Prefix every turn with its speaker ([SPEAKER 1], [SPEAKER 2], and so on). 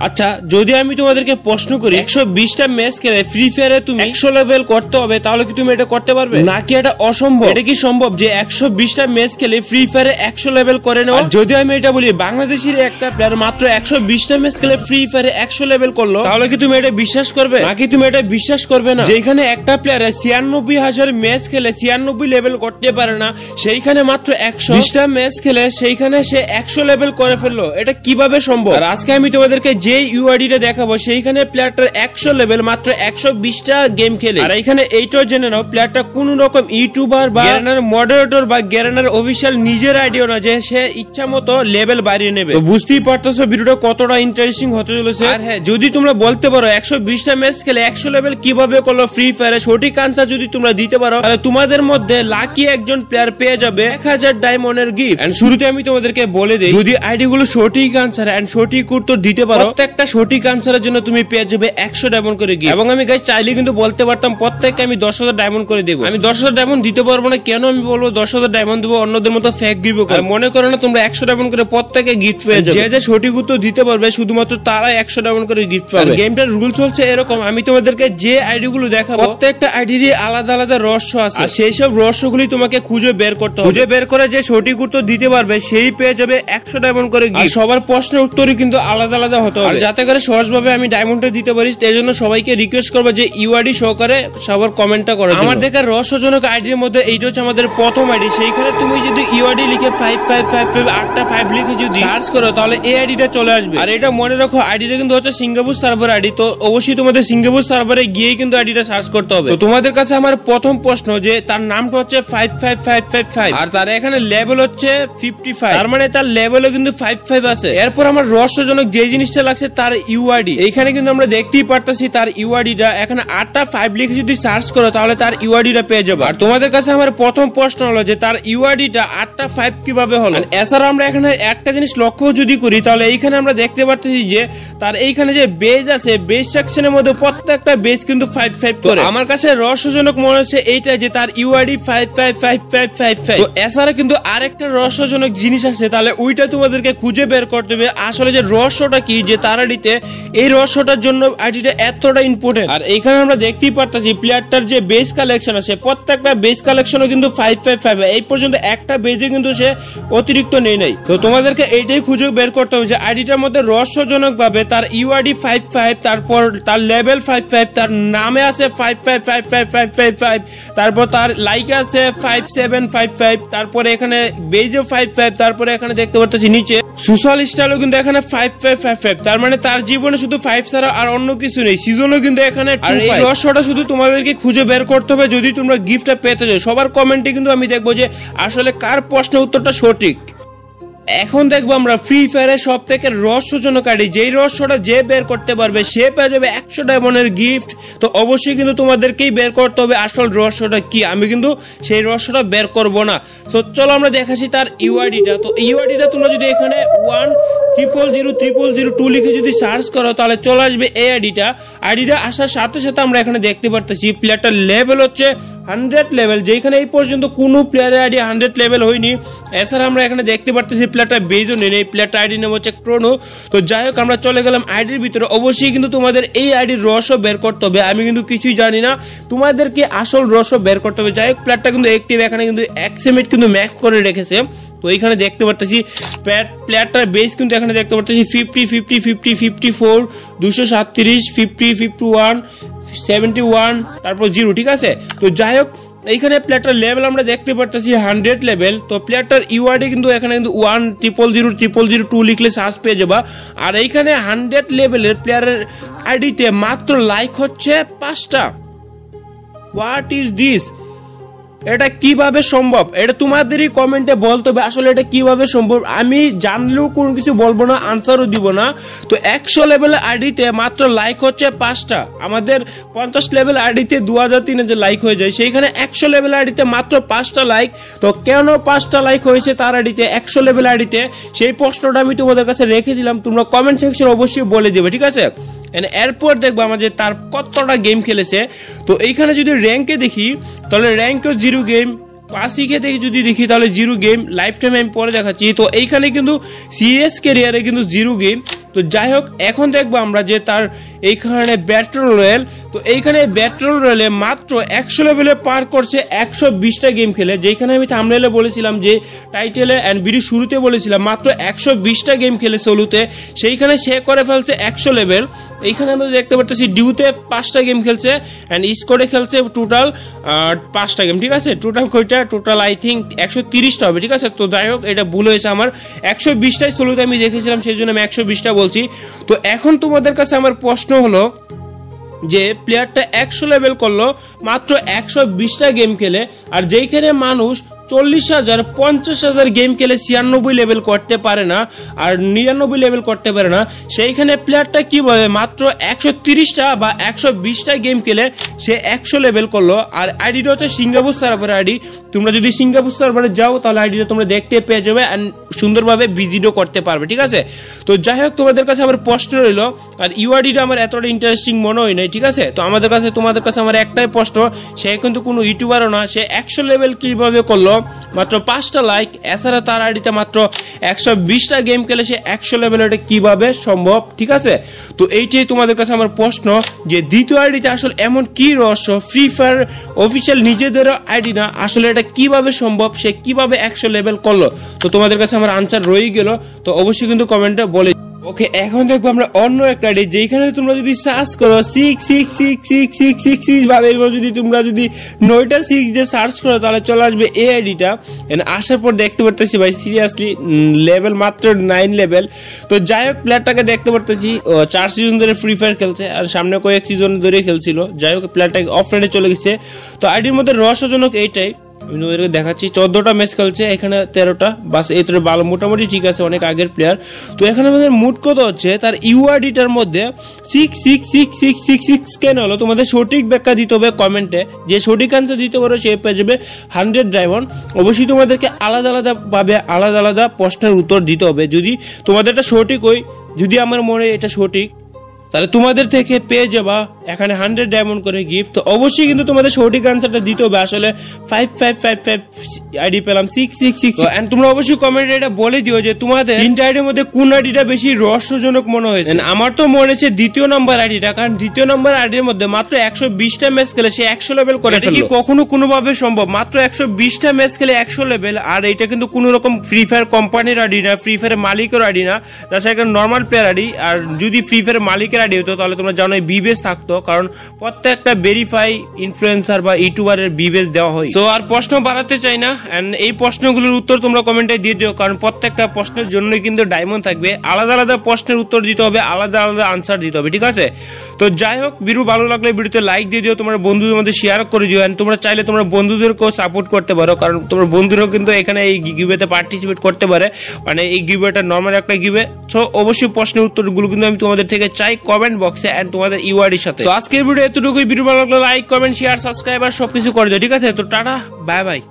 [SPEAKER 1] আচ্ছা, যদি আমি তোমাদেরকে প্রশ্ন করি 120টা ম্যাচ খেলে ফ্রি ফায়ারে তুমি 100 লেভেল করতে হবে, তাহলে কি তুমি এটা করতে পারবে নাকি এটা অসম্ভব? এটা কি সম্ভব যে 120টা ম্যাচ খেলে ফ্রি ফায়ারে 100 লেভেল করে নেওয়া? যদি আমি এটা বলি বাংলাদেশের একটা প্লেয়ার মাত্র 120টা ম্যাচ খেলে ফ্রি ফায়ারে 100 লেভেল করলো, তাহলে কি তুমি এটা বিশ্বাস করবে নাকি তুমি এটা বিশ্বাস করবে না? যেখানে একটা প্লেয়ারে 96,000 ম্যাচ খেলে 96 লেভেল করতে পারে না, সেইখানে মাত্র 120টা ম্যাচ খেলে সেইখানে সে 100 লেভেল করে ফেললো, এটা কিভাবে সম্ভব? আর আজকে আমি তোমাদেরকে যে ইউআইডিটা দেখাবো সেইখানে প্লেয়ারটার 100 লেভেল মাত্র 120টা গেম খেলে। আর এখানে এইটাও জেনে নাও প্লেয়ারটা কোন রকম ইউটিউবার বা গ্যারেনার মডারেটর বা গ্যারেনার অফিসিয়াল নিজের আইডিও না যে সে ইচ্ছা মতো লেভেল বাড়িয়ে নেবে। তো বুঝতেই পারতেছো ভিডিওটা কতটা ইন্টারেস্টিং হতে চলেছে। আর হ্যাঁ, যদি তোমরা বলতে পারো 120টা ম্যাচ খেলে 100 লেভেল কিভাবে করলো ফ্রি ফায়ারে, সঠিক আনসার যদি তোমরা দিতে পারো তাহলে তোমাদের মধ্যে লাকি একজন প্লেয়ার পেয়ে যাবে 1000 ডায়মন্ডের গিফট। এন্ড শুরুতে আমি তোমাদেরকে বলে দেই, যদি আইডি গুলো সঠিক আনসার এন্ড সঠিক উত্তর দিতে পারো, প্রত্যেকটা সঠিক আনসারের জন্য তুমি পেয়ে যাবে 100 ডায়মন্ড করে গিফট। এবং আমি গাইস চাইলে কিন্তু বলতে পারতাম প্রত্যেককে আমি 10,000 ডায়মন্ড করে দেবো। আমি 10,000 ডায়মন্ড দিতে পারবো না। কেন আমি বলবো 10,000 ডায়মন্ড দেবো? অন্যদের মতো ফেক গিভ করে মনে করো না তোমরা 100 ডায়মন্ড করে প্রত্যেকে গিফট পেয়ে যাবে। যে যে সঠিক উত্তর দিতে পারবে শুধুমাত্র তারাই 100 ডায়মন্ড করে গিফট পাবে। গেমটার রুলস হচ্ছে এরকম, আমি তোমাদেরকে যে আইডি গুলো দেখাবো প্রত্যেকটা আইডিরই আলাদা আলাদা রহস্য আছে, আর সেই সব রহস্যগুলি তোমাকে খুঁজে বের করতে হবে। খুঁজে বের করে যে সঠিক উত্তর দিতে পারবে সেই পেয়ে যাবে 100 ডায়মন্ড করে গিফট। সবার প্রশ্নের উত্তরই কিন্তু আলাদা আলাদা হতে হবে, যাতে করে সহজভাবে আমি ডায়মন্ডটা দিতে পারি। এই জন্য সবাইকে রিকোয়েস্ট করবো যে ইউআইডি সহকারে সবার কমেন্টটা করে। আমার দেখার রহস্যজনক আইডির মধ্যে এইটা হচ্ছে আমাদের প্রথম আইডি। সেইখানে তুমি যদি ইউআইডি লিখে 5555 8টা 5 লিখে যদি সার্চ করো তাহলে এই আইডিটা চলে আসবে। আর এটা মনে রাখো আইডিটা কিন্তু হচ্ছে সিঙ্গাপুর সার্ভার আইডি, তো অবশ্যই তোমাদের সিঙ্গাপুর সার্ভারে গিয়েই কিন্তু আইডিটা সার্চ করতে হবে। তো তোমাদের কাছে আমার প্রথম প্রশ্ন যে তার নামটা হচ্ছে 55555 আর তার এখানে লেভেল হচ্ছে 55, তার মানে তার লেভেলও কিন্তু 55 আছে। এরপর আমার রহস্যজনক যে জিনিসটা লাগছে তার ইউআইডি। এইখানে কিন্তু আমরা দেখতেই পারতেছি তার ইউআইডিটা এখানে 8টা 5 লিখে যদি সার্চ করো তাহলে তার ইউআইডিটা পেয়ে যাবে। আর তোমাদের কাছে আমার প্রথম প্রশ্ন হলো যে তার ইউআইডিটা 8টা 5 কিভাবে হলো? এছাড়া আমরা এখানে একটা জিনিস লক্ষ্য যদি করি তাহলে এইখানে আমরা দেখতে পারতেছি যে তার এইখানে যে বেজ আছে, বেজ সেকশনের মধ্যে প্রত্যেকটা বেজ কিন্তু 55 করে। আমার কাছে রহস্যজনক মনে হচ্ছে এইটা যে তার ইউআইডি 555555। তো এছাড়া কিন্তু আরেকটা রহস্যজনক জিনিস আছে, তাহলে ওইটা তোমাদেরকে খুঁজে বের করতে হবে আসলে যে রহস্যটা কি, যে তার আইডিতে এই রহস্যটার জন্য আইডিটা এতটা ইম্পর্টেন্ট। আর এইখানে আমরা দেখতেই পারতেছি প্লেয়ারটার যে বেজ কালেকশন আছে প্রত্যেকটা বেজ কালেকশনও কিন্তু 555। এই পর্যন্ত একটা বেজে কিন্তু সে অতিরিক্ত নেই নাই। তো তোমাদেরকে এইটাই খুঁজে বের করতে হবে যে আইডিটার মধ্যে রহস্যজনক ভাবে তার ইউআইডি 55, তারপর তার লেভেল 55, তার নামে আছে 555555, তারপর তার লাইকে আছে 5755, তারপরে এখানে বেজে 55, তারপরে এখানে দেখতে পারতেছি নিচে সোশ্যাল স্টাইলও কিন্তু এখানে 5555। তার মানে তার জীবনে শুধু 5 ছাড়া আর অন্য কিছু নেই। সিজনও কিন্তু এখানে 2। আর এই রহস্যটা শুধু তোমাদেরকে খুঁজে বের করতে হবে যদি তোমরা গিফটটা পেতে চাও। সবার কমেন্টে কিন্তু আমি দেখবো যে আসলে কার প্রশ্নের উত্তরটা সঠিক। এখন দেখবো আমরা ফ্রি ফায়ারের সব থেকে রহস্যজনক আইডি, যেই রহস্যটা যে বের করতে পারবে সে পেয়ে যাবে 100 ডায়মন্ডের গিফট। তো অবশ্যই কিন্তু তোমাদেরকেই বের করতে হবে আসল রহস্যটা কি। আমি কিন্তু সেই রহস্যটা বের করব না। তো চলো আমরা দেখাচ্ছি তার ইউআইডিটা। তো ইউআইডিটা তোমরা যদি এখানে 1000002 লিখে যদি সার্চ করো তাহলে চলে আসবে এই আইডিটা। আইডিটা আসার সাথে সাথে আমরা এখানে দেখতে পারতেছি প্লেয়ারটার লেভেল হচ্ছে 100 লেভেল, যেখানে এই পর্যন্ত কোনো প্লেয়ারের আইডি 100 লেভেল হয়নি। এছাড়া আমরা এখানে দেখতে পারতেছি প্লেয়ারটা বেজও নেই, এই প্লেয়ারটা আইডি নাম হচ্ছে ক্রোনো। তো যাই হোক আমরা চলে গেলাম আইডির ভিতরে। অবশ্যই কিন্তু তোমাদের এই আইডির রহস্য বের করতে হবে। আমি কিন্তু কিছুই জানি না, তোমাদেরকে আসল রহস্য বের করতে হবে। যাই হোক প্লেয়ারটা কিন্তু অ্যাক্টিভ, এখানে কিন্তু 1 মিনিট কিন্তু ম্যাক্স করে রেখেছে। তো এইখানে দেখতে পারতেছি প্লেয়ারটার বেস কিন্তু এখানে দেখতে পারতেছি 50 50 50 54 237 50 51 71 তারপর 0, ঠিক আছে। তো যাই হোক এইখানে প্লেয়ারটার লেভেল আমরা দেখতে পারতেছি 100 লেভেল। তো প্লেয়ারটার ইউআইডি কিন্তু এখানে কিন্তু 1000002 লিখলে সার্চ পেয়ে যাবা। আর এইখানে 100 লেভেলের প্লেয়ারের আইডিতে মাত্র লাইক হচ্ছে 5টা। What is this? এটা কিভাবে সম্ভব? এটা তোমাদেরই কমেন্টে বলতে হবে আসলে এটা কিভাবে সম্ভব। আমি জানলেও কোনো কিছু বলবো না, আনসারও দিব না। তো 100 লেভেলের আইডিতে মাত্র লাইক হচ্ছে 5টা। আমাদের 50 লেভেল আইডিতে 2000-3000 লাইক হয়ে যায়, সেইখানে 100 লেভেল আইডিতে মাত্র 5টা লাইক। তো কেন 5টা লাইক হয়েছে তার আইডিতে 100 লেভেল আইডিতে, সেই প্রশ্নটা আমি তোমাদের কাছে রেখে দিলাম। তোমরা কমেন্ট সেকশনে অবশ্যই বলে দেবে, ঠিক আছে। এরপর দেখবো আমাদের তার কতটা গেম খেলেছে। তো এইখানে যদি র্যাঙ্কে দেখি তাহলে র্যাঙ্কেও 0 গেম, ক্লাসিকে দেখি যদি দেখি তাহলে 0 গেম, লাইফ টাইম আমি পরে দেখাচ্ছি। তো এইখানে কিন্তু সিএস ক্যারিয়ারে কিন্তু 0 গেম, তো যাই হোক, এখন দেখবো আমরা যে তার এইখানে ব্যাটল রয়্যাল, তো এইখানে ব্যাটল রয়্যালে মাত্র 100 লেভেলে পার করছে 120টা গেম খেলে। যেখানে আমি থাম্বনেলে বলেছিলাম যে টাইটেলে এন্ড ভিডিও শুরুতে বলেছিলাম মাত্র 120টা গেম খেলে সোলোতে, সেইখানে সে করে ফেলছে 100 লেভেল। এইখানে আমরা দেখতে পাচ্ছি ডিউতে 5টা গেম খেলছে এন্ড স্কোয়াডে খেলছে টোটাল 5টা গেম, ঠিক আছে। টোটাল আই থিঙ্ক 130টা হবে, ঠিক আছে। তো যাই হোক, এটা ভুল হয়েছে আমার, 120টাই সোলোতে আমি দেখেছিলাম, সেই জন্য আমি 120টা বলছি। তো এখন তোমাদের কাছে আমার প্রশ্ন হলো যে প্লেয়ারটা 100 লেভেল করলো মাত্র 120টা গেম খেলে, আর যেইখানে মানুষ 40,000 50,000 গেম খেলে 96 লেভেল করতে পারে না আর 99 লেভেল করতে পারে না, সেইখানে প্লেয়ারটা কিভাবে মাত্র 130টা বা 120টা গেম খেলে সে 100 লেভেল করলো। আর আইডিটা হচ্ছে সিঙ্গাপুর সার্ভারের আইডি। তোমরা যদি সিঙ্গাপুর সার্ভারে যাও তাহলে আইডিটা তোমরা দেখতে পেয়ে যাবে এন্ড সুন্দরভাবে ভিজিটও করতে পারবে, ঠিক আছে। তো যাই হোক, তোমাদের কাছে আমার প্রশ্ন রইলো, আর ইউআইডিটা আমার এতটা ইন্টারেস্টিং মনে হয় নাই, ঠিক আছে। তো আমাদের কাছে তোমাদের কাছে আমার একটাই প্রশ্ন, সে কিন্তু কোনো ইউটিউবারও না, সে 100 লেভেল কিভাবে করলো মাত্র 5টা লাইক, এছাড়া তার আইডিতে মাত্র 120টা গেম খেলে সে 100 লেভেল, এটা কিভাবে সম্ভব, ঠিক আছে। তো এইটাই তোমাদের কাছে আমার প্রশ্ন, যে দ্বিতীয় আইডিতে আসলে এমন কি রহস্য, ফ্রি ফায়ার অফিসিয়াল নিজেদের আইডি না, আসলে এটা কিভাবে সম্ভব, সে কিভাবে 100 লেভেল করলো। তো তোমাদের কাছে আমার আনসার রয়ে গেল, তো অবশ্যই কিন্তু কমেন্টে বলে। ওকে, এখন দেখবো আমরা অন্য একটা আইডি, যেখানে তোমরা যদি সার্চ করো 6 ভাবে, যদি তোমরা যদি 9টা 6 দিয়ে সার্চ করো তাহলে চলে আসবে এই আইডিটা। আসার পর দেখতে পারতেছি ভাই সিরিয়াসলি লেভেল মাত্র 9 লেভেল। তো যাই হোক, প্লেয়ারটাকে দেখতে পারতেছি 4 সিজন ধরে ফ্রি ফায়ার খেলছে, আর সামনে কয়েক সিজন ধরে খেলছিল। যাই হোক, প্লেয়ারটাকে অফলাইনে চলে গেছে। তো আইডির মধ্যে রহস্যজনক এইটাই, আমি তোমাদেরকে দেখাচ্ছি, 14টা ম্যাচ খেলছে, এখানে 13টা, বাস এই তো ভালো, মোটামুটি ঠিক আছে, অনেক আগের প্লেয়ার। তো এখানে আমাদের মুড কত হচ্ছে, তার ইউআইডিটার মধ্যে 6 কেন হলো, তোমাদের সঠিক ব্যাখ্যা দিতে হবে কমেন্টে। যে সঠিক আনসার দিতে পারো সে পেয়ে যাবে 100 ডায়মন্ড। অবশ্যই তোমাদেরকে আলাদা আলাদা ভাবে আলাদা আলাদা প্রশ্নের উত্তর দিতে হবে। যদি তোমাদেরটা সঠিক হয়, যদি আমার মনে এটা সঠিক, তাহলে তোমাদের থেকে পেয়ে যাবা এখানে 100 ডায়মন্ড করে গিফট। তো অবশ্যই কিন্তু তোমাদের সঠিক আনসারটা দিতে হবে। আসলে 5 আইডি পেলাম 6 এন্ড তোমরা অবশ্যই কমেন্টে এটা বলে দিও যে তোমাদের তিনটা আইডির মধ্যে কোন আইডিটা বেশি রহস্যজনক মনে হয়েছে। আমার তো মনে হচ্ছে দ্বিতীয় নম্বর আইডিটা, কারণ দ্বিতীয় নম্বর আইডির মধ্যে মাত্র 120টা ম্যাচ খেলে সে 100 লেভেল করে ফেললো। এটা কি কখনো কোনোভাবে সম্ভব? মাত্র 120টা ম্যাচ খেলে 100 লেভেল, আর এটা কিন্তু কোনো রকম ফ্রি ফায়ার কোম্পানির আইডি না, ফ্রি ফায়ার মালিকের আইডি না, তাছাড়া একটা নর্মাল প্লেয়ার আইডি। আর যদি ফ্রি ফায়ার মালিকের আইডি হতো তাহলে তোমরা জানো বিবেস থাকতো, কারণ প্রত্যেকটা ভেরিফাই ইনফ্লুয়েন্সার বা ইউটিউবারের বিবেস দেওয়া হয়। তো আর প্রশ্ন বাড়াতে চাই না, এন্ড এই প্রশ্নগুলোর উত্তর তোমরা কমেন্টে দিয়ে দিও, কারণ প্রত্যেকটা প্রশ্নের জন্যই কিন্তু ডায়মন্ড থাকবে। আলাদা আলাদা প্রশ্নের উত্তর দিতে হবে, আলাদা আলাদা আনসার দিতে হবে, ঠিক আছে। তো যাই হোক, ভিডিও ভালো লাগলে ভিডিওতে লাইক দিয়ে দিও, তোমার বন্ধুদের মধ্যে শেয়ার করে দিও, এন্ড তোমরা চাইলে তোমার বন্ধুদেরকেও সাপোর্ট করতে পারো, কারণ তোমার বন্ধুরাও কিন্তু এখানে এই গিভওয়েতে পার্টিসিপেট করতে পারে। মানে এই গিভওয়েটা নর্মাল একটা গিভওয়ে। সো অবশ্যই প্রশ্নের উত্তরগুলো কিন্তু আমি তোমাদের থেকে চাই কমেন্ট বক্সে এন্ড তোমাদের ইউআইডির সাথে। তো আজকের ভিডিও এতটুকুই। ভিডিও ভালো লাগলে লাইক, কমেন্ট, শেয়ার, সাবস্ক্রাইব আর সবকিছু করে দিও, ঠিক আছে। তো টাটা, বাই বাই।